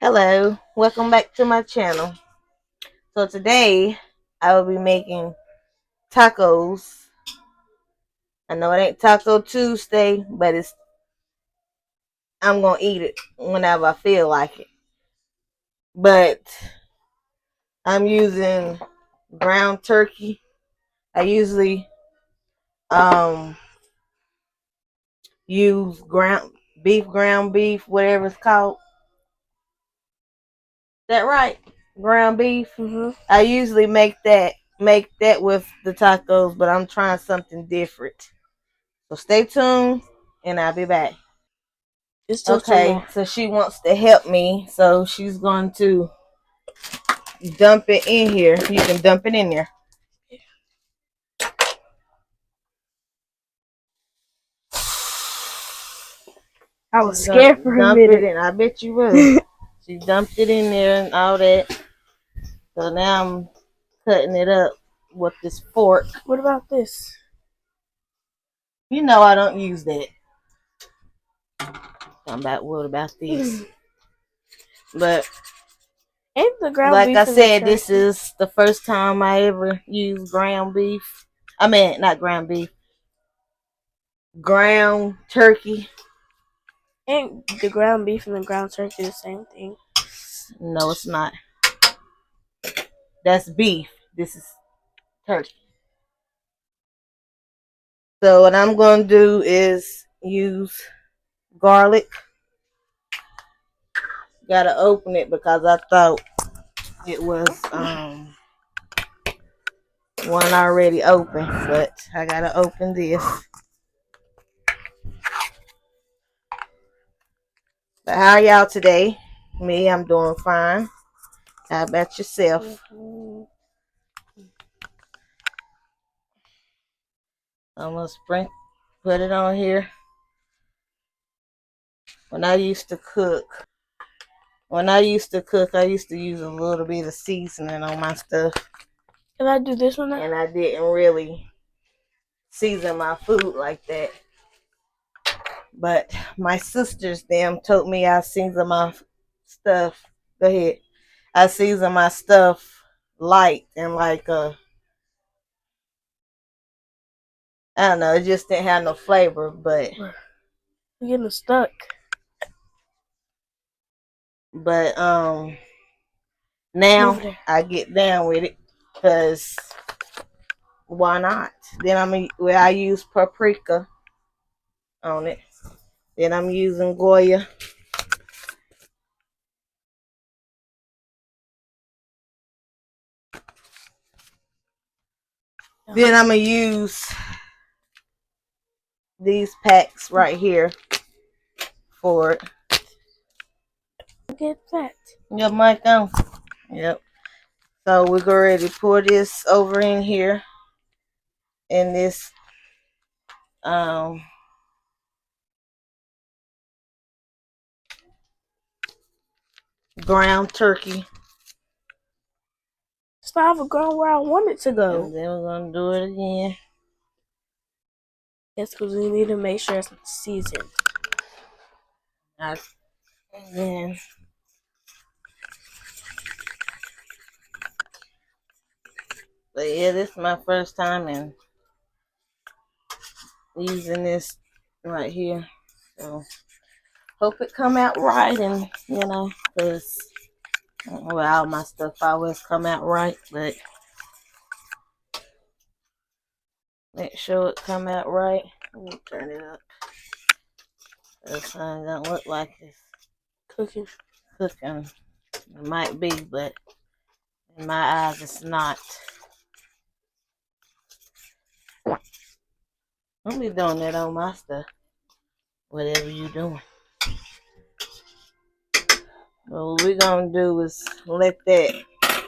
Hello, welcome back to my channel. So today I will be making tacos. I know it ain't Taco Tuesday, but I'm gonna eat it whenever I feel like it. But I'm using ground turkey. I usually use ground beef, whatever it's called. Is that right? Ground beef. I usually make that with the tacos, but I'm trying something different. So stay tuned, and I'll be back. Okay, so she wants to help me, so she's going to dump it in here. You can dump it in there. I was scared for a minute. I bet you was. She dumped it in there and all that. So now I'm cutting it up with this fork. What about this? You know I don't use that. What about these? But Ain't the ground like beef I said, this is the first time I ever used ground beef. I mean, not ground beef. Ground turkey. Ain't the ground beef and the ground turkey the same thing? No, it's not. That's beef. This is turkey. So what I'm going to do is use garlic. Got to open it because I thought it was one already open, but I got to open this. But how are y'all today? Me, I'm doing fine. How about yourself? I'm going to put it on here. When I used to cook, I used to use a little bit of seasoning on my stuff. Can I do this one now? And I didn't really season my food like that. But my sisters, them, told me I season my stuff. Go ahead. I season my stuff light and like I don't know, it just didn't have no flavor, but I'm getting stuck. But now I get down with it because why not? Then I use paprika on it. Then I'm using Goya. Then I'm going to use these packs right here for it. Get that. Your mic on? Yep. So we're going ready to pour this over in here in this ground turkey. It's not even going where I want it to go. And then we're going to do it again. Yes, because we need to make sure it's seasoned. And then but yeah, this is my first time in using this right here. So hope it come out right, and because all my stuff always come out right, but make sure it come out right. Let me turn it up. This thing don't look like it's cooking. It might be, but in my eyes it's not. Don't be doing that on my stuff. Whatever you doing. Well, what we're gonna do is let that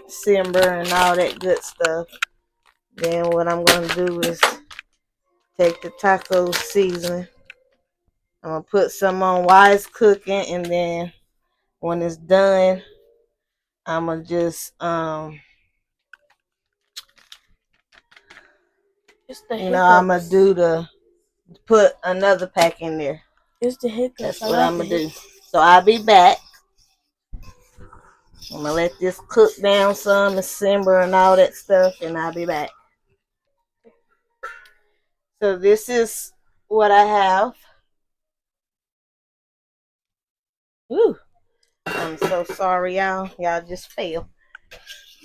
simmer and all that good stuff. Then what I'm gonna do is take the taco seasoning. I'm gonna put some on while it's cooking, and then when it's done, I'm gonna just I'm gonna put another pack in there. It's the hiccups. That's what I'm gonna do. So I'll be back. I'm gonna let this cook down some and simmer and all that stuff, and I'll be back. So this is what I have. Woo. I'm so sorry, y'all. Y'all just fail.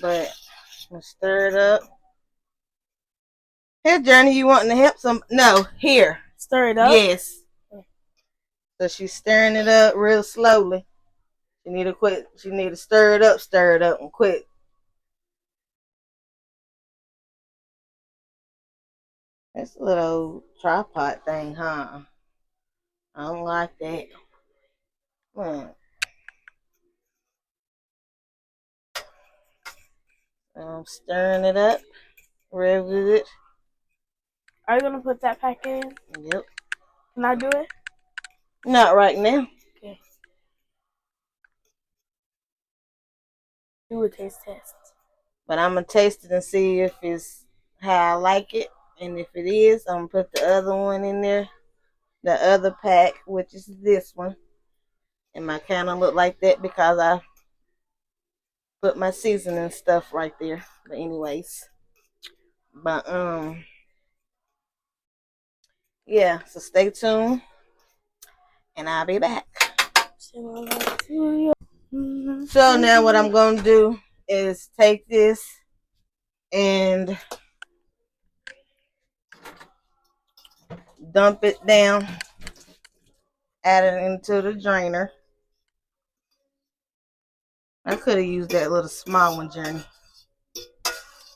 But I'm gonna stir it up. Here, Journey, you wanting to help some? No, here. Stir it up? Yes. So she's stirring it up real slowly. She need to quit. She need to stir it up, and quit. This little tripod thing, huh? I don't like that. I'm stirring it up real good. Are you gonna put that pack in? Yep. Can I do it? Not right now. Okay. Do a taste test. But I'm gonna taste it and see if it's how I like it. And if it is, I'm gonna put the other one in there. The other pack, which is this one. It might kinda look like that because I put my seasoning stuff right there. But anyways. But yeah, so stay tuned and I'll be back. So now what I'm gonna do is take this and dump it down, add it into the drainer. I could have used that little small one, Journey.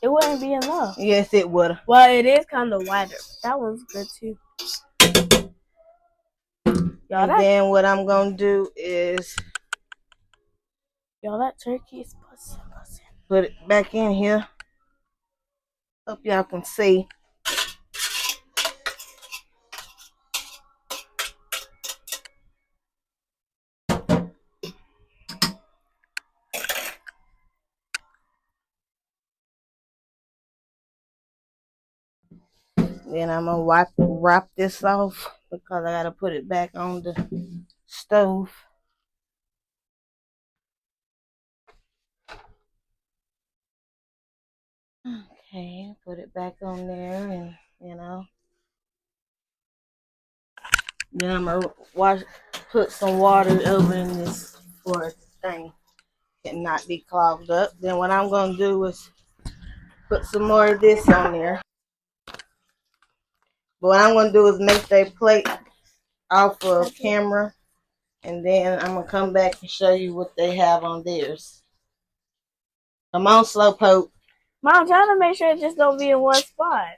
It wouldn't be enough. Yes, it would have. Well, it is kind of wider. That one's good too. And then what I'm gonna do is that turkey is bussin'. Put it back in here. Hope y'all can see. Then I'm gonna wrap this off because I gotta put it back on the stove. Okay, put it back on there, and then I'm gonna put some water over in this for thing and not be clogged up. Then what I'm gonna do is put some more of this on there. But what I'm gonna do is make their plate off of camera, and then I'm gonna come back and show you what they have on theirs. Come on, Slowpoke. Mom, I'm trying to make sure it just don't be in one spot.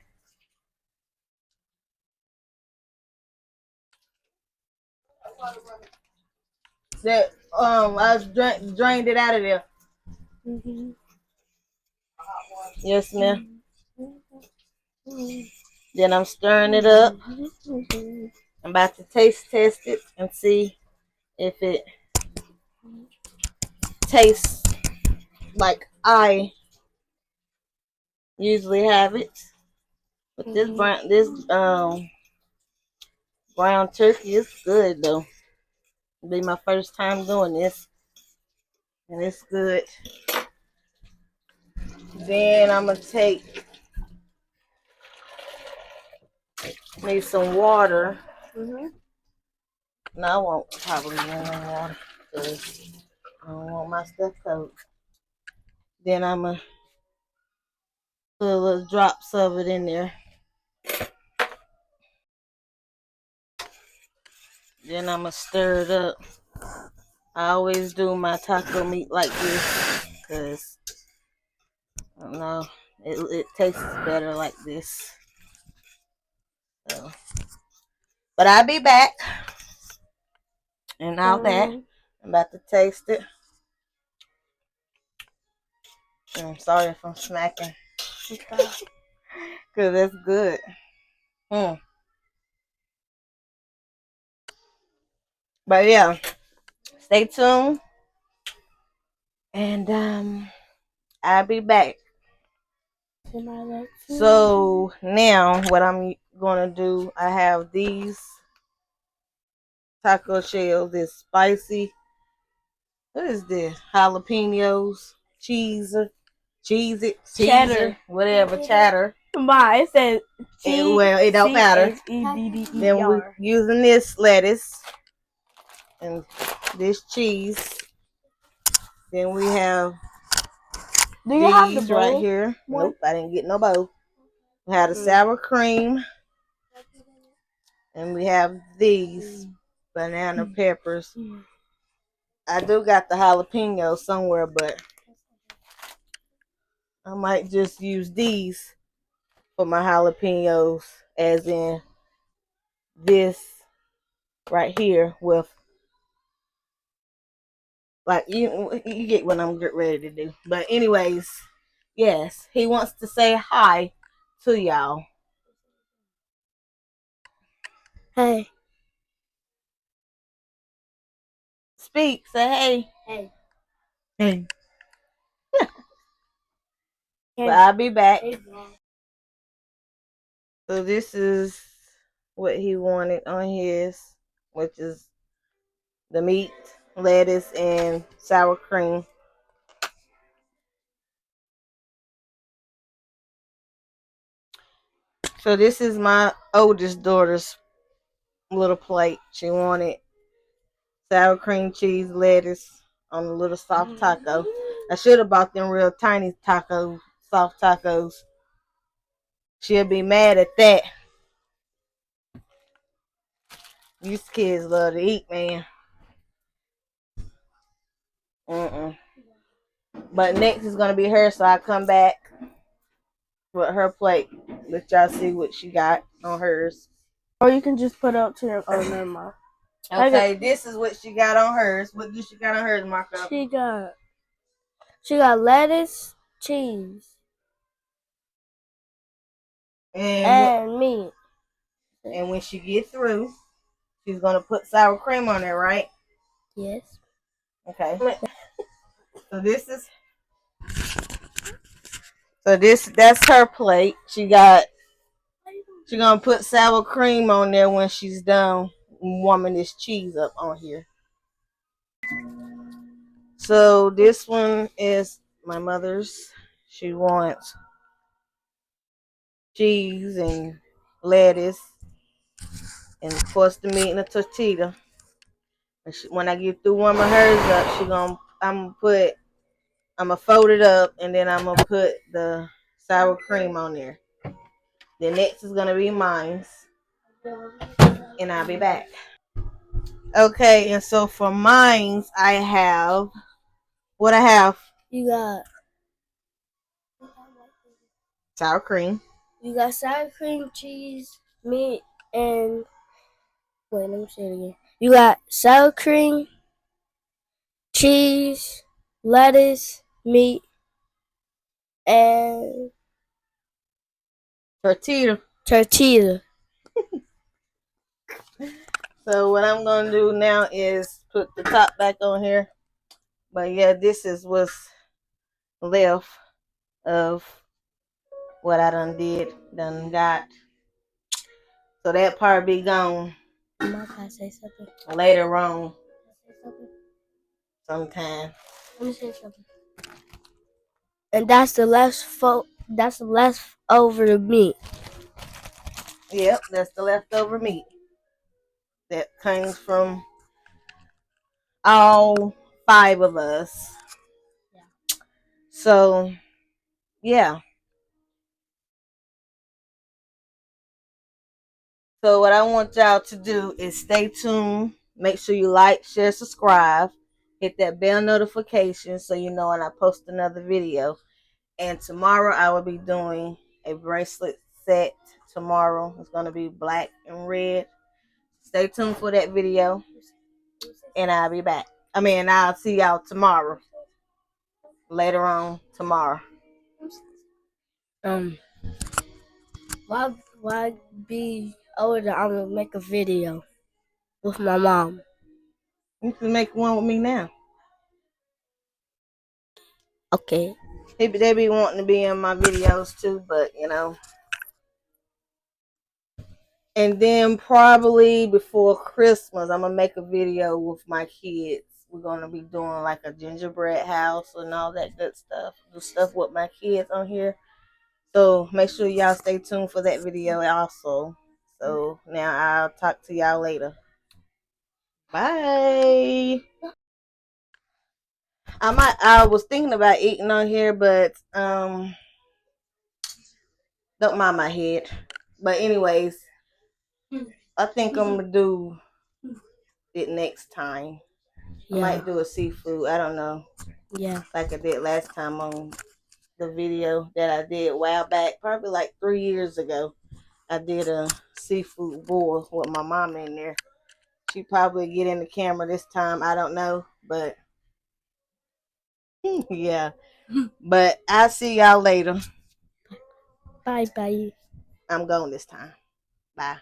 That I drained it out of there. Mm-hmm. Yes, ma'am. Then I'm stirring it up. I'm about to taste test it and see if it tastes like I usually have it. But this brown turkey is good though. It'll be my first time doing this, and it's good. Then I'm gonna take me some water. No, I won't probably use no water because I don't want my stuff covered. Then I'm gonna put a little drops of it in there. Then I'm gonna stir it up. I always do my taco meat like this because I don't know, it tastes better like this. So, but I'll be back and all that. I'm about to taste it. I'm sorry if I'm smacking because it's good. But yeah, stay tuned and I'll be back. So now what I'm gonna do, I have these taco shells. It's spicy. What is this? Jalapenos, cheese, cheese it, Cheddar. whatever, chatter. My, it says Well, it don't matter. Cheddar. Then we're using this lettuce and this cheese. Then we have these right here. Nope, I didn't get no bowl. We have the sour cream. And we have these banana peppers. I do got the jalapeno somewhere, but I might just use these for my jalapenos, as in this right here with, like, you get what I'm getting ready to do. But anyways, yes, he wants to say hi to y'all. Hey. Speak, say hey. Hey. Hey. But I'll be back. So this is what he wanted on his, which is the meat, lettuce, and sour cream. So this is my oldest daughter's little plate. She wanted sour cream, cheese, lettuce on a little soft taco. I should have bought them real tiny tacos, soft tacos. She'll be mad at that. These kids love to eat, man. But next is gonna be her, so I come back with her plate. Let y'all see what she got on hers. Or you can just put it up to your. Oh, never mind. Okay, this is what she got on hers. What do she got on hers, Marco? She got lettuce, cheese, and meat. And when she gets through, she's gonna put sour cream on there, right? Yes. Okay. That's her plate. She gonna put sour cream on there when she's done warming this cheese up on here. So this one is my mother's. She wants cheese and lettuce, and of course the meat and the tortilla. When I get through warming hers up, I'm gonna fold it up, and then I'm gonna put the sour cream on there. The next is gonna be mine's, and I'll be back. Okay, and so for mine's, I have what I have. You got Sour cream. You got sour cream, cheese, meat, and wait, let me say it again. You got sour cream, cheese, lettuce, meat, and Tortilla. So what I'm gonna do now is put the top back on here. But yeah, this is what's left of what I done got. So that part be gone. Can I say something? Later on. Sometime. Let me say something. And that's the leftover meat. Yep, that's the leftover meat. That comes from all 5 of us. Yeah. So, yeah. So what I want y'all to do is stay tuned. Make sure you like, share, subscribe. Hit that bell notification so you know when I post another video. And tomorrow I will be doing a bracelet set. Tomorrow it's going to be black and red. Stay tuned for that video. And I'll be back. I'll see y'all tomorrow. Later on tomorrow. Why be older? I'm gonna make a video with my mom. You can make one with me now. Okay. They be wanting to be in my videos too, but you know. And then probably before Christmas, I'm gonna make a video with my kids we're gonna be doing like a gingerbread house and all that good stuff. Do stuff with my kids on here. So make sure y'all stay tuned for that video also. So now I'll talk to y'all later. Bye. I was thinking about eating on here, but don't mind my head. But anyways, I think I'm gonna do it next time. I might do a seafood. I don't know. Yeah. Like I did last time on the video that I did a while back, probably like 3 years ago. I did a seafood boil with my mom in there. She probably get in the camera this time. I don't know, but yeah. But I'll see y'all later. Bye bye. I'm going this time. Bye.